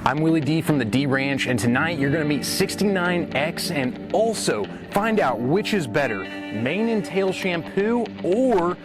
I'm Willie D from the D Ranch, and tonight you're going to meet 69X and also find out which is better, mane and tail shampoo or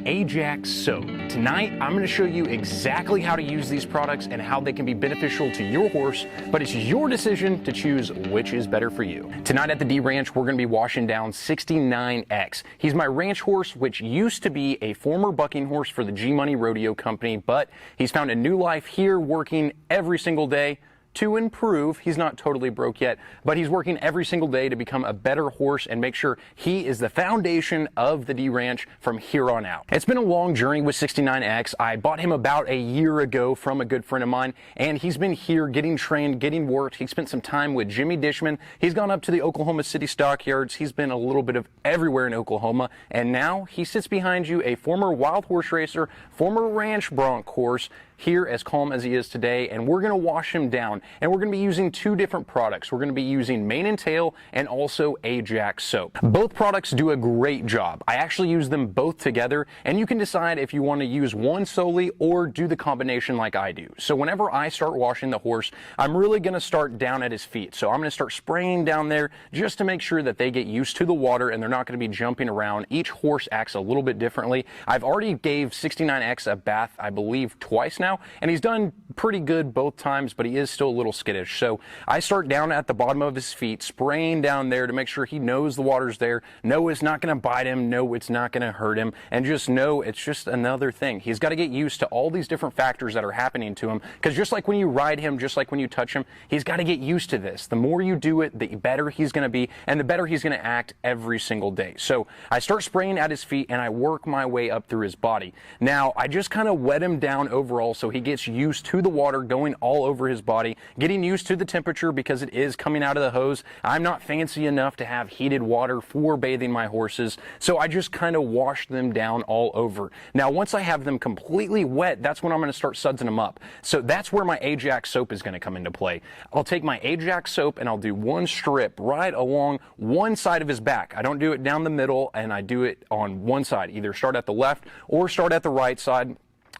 Ajax soap. Tonight, I'm going to show you exactly how to use these products and how they can be beneficial to your horse, but it's your decision to choose which is better for you. Tonight at the D Ranch, we're going to be washing down 69X. He's my ranch horse, which used to be a former bucking horse for the G-Money Rodeo Company, but he's found a new life here working every single day to improve. He's not totally broke yet, but he's working every single day to become a better horse and make sure he is the foundation of the D Ranch from here on out. It's been a long journey with 69X. I bought him about a year ago from a good friend of mine, and he's been here getting trained, getting worked. He spent some time with Jimmy Dishman. He's gone up to the Oklahoma City stockyards. He's been a little bit of everywhere in Oklahoma, and now he sits behind you, a former wild horse racer, former ranch bronc horse, here as calm as he is today, and we're going to wash him down, and we're going to be using two different products. We're going to be using mane and tail and also Ajax soap. Both products do a great job. I actually use them both together, and you can decide if you want to use one solely or do the combination like I do. So whenever I start washing the horse, I'm really going to start down at his feet. So I'm going to start spraying down there just to make sure that they get used to the water and they're not going to be jumping around. Each horse acts a little bit differently. I've already gave 69X a bath, I believe, twice now, and he's done pretty good both times, but he is still a little skittish. So I start down at the bottom of his feet, spraying down there to make sure he knows the water's there. No, it's not going to bite him. No, it's not going to hurt him. And just know it's just another thing. He's got to get used to all these different factors that are happening to him, because just like when you ride him, just like when you touch him, he's got to get used to this. The more you do it, the better he's going to be, and the better he's going to act every single day. So I start spraying at his feet, and I work my way up through his body. Now, I just kind of wet him down overall so he gets used to the water going all over his body, getting used to the temperature because it is coming out of the hose. I'm not fancy enough to have heated water for bathing my horses, so I just kind of wash them down all over. Now, once I have them completely wet, that's when I'm going to start sudsing them up. So that's where my Ajax soap is going to come into play. I'll take my Ajax soap and I'll do one strip right along one side of his back. I don't do it down the middle, and I do it on one side, either start at the left or start at the right side.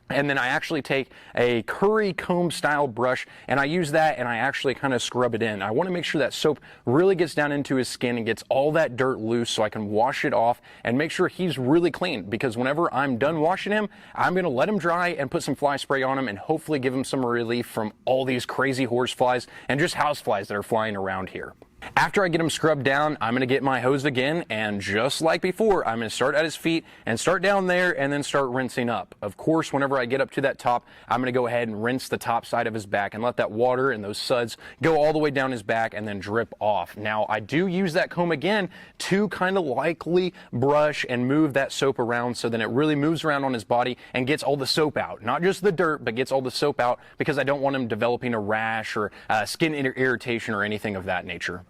And then I actually take a curry comb style brush and I use that and I actually kind of scrub it in. I want to make sure that soap really gets down into his skin and gets all that dirt loose so I can wash it off and make sure he's really clean, because whenever I'm done washing him, I'm going to let him dry and put some fly spray on him and hopefully give him some relief from all these crazy horse flies and just house flies that are flying around here. After I get him scrubbed down, I'm going to get my hose again, and just like before, I'm going to start at his feet and start down there and then start rinsing up. Of course, whenever I get up to that top, I'm going to go ahead and rinse the top side of his back and let that water and those suds go all the way down his back and then drip off. Now, I do use that comb again to kind of lightly brush and move that soap around so that it really moves around on his body and gets all the soap out. Not just the dirt, but gets all the soap out, because I don't want him developing a rash or skin irritation or anything of that nature.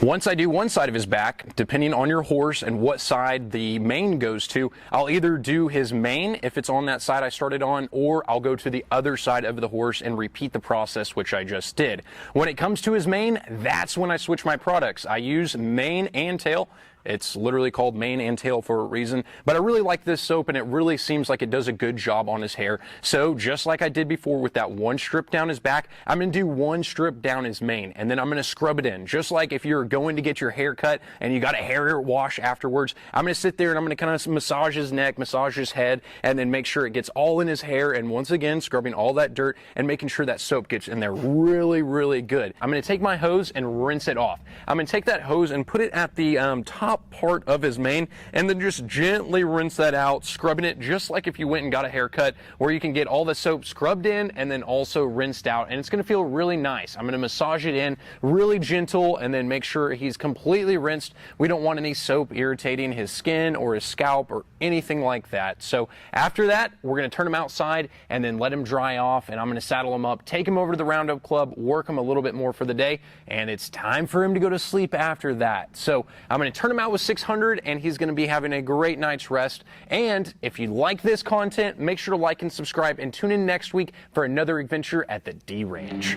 Once I do one side of his back, depending on your horse and what side the mane goes to, I'll either do his mane if it's on that side I started on, or I'll go to the other side of the horse and repeat the process which I just did. When it comes to his mane, that's when I switch my products. I use mane and tail. It's literally called mane and tail for a reason, but I really like this soap and it really seems like it does a good job on his hair. So just like I did before with that one strip down his back, I'm going to do one strip down his mane, and then I'm going to scrub it in. Just like if you're going to get your hair cut and you got a hair wash afterwards, I'm going to sit there and I'm going to kind of massage his neck, massage his head, and then make sure it gets all in his hair, and once again scrubbing all that dirt and making sure that soap gets in there really, really good. I'm going to take my hose and rinse it off. I'm going to take that hose and put it at the top part of his mane, and then just gently rinse that out, scrubbing it just like if you went and got a haircut, where you can get all the soap scrubbed in and then also rinsed out, and it's going to feel really nice. I'm going to massage it in really gentle and then make sure he's completely rinsed. We don't want any soap irritating his skin or his scalp or anything like that. So after that, we're going to turn him outside and then let him dry off, and I'm going to saddle him up, take him over to the Roundup Club, work him a little bit more for the day, and it's time for him to go to sleep after that. So I'm going to turn him out with 600, and he's going to be having a great night's rest. And if you like this content, make sure to like and subscribe and tune in next week for another adventure at the D Ranch.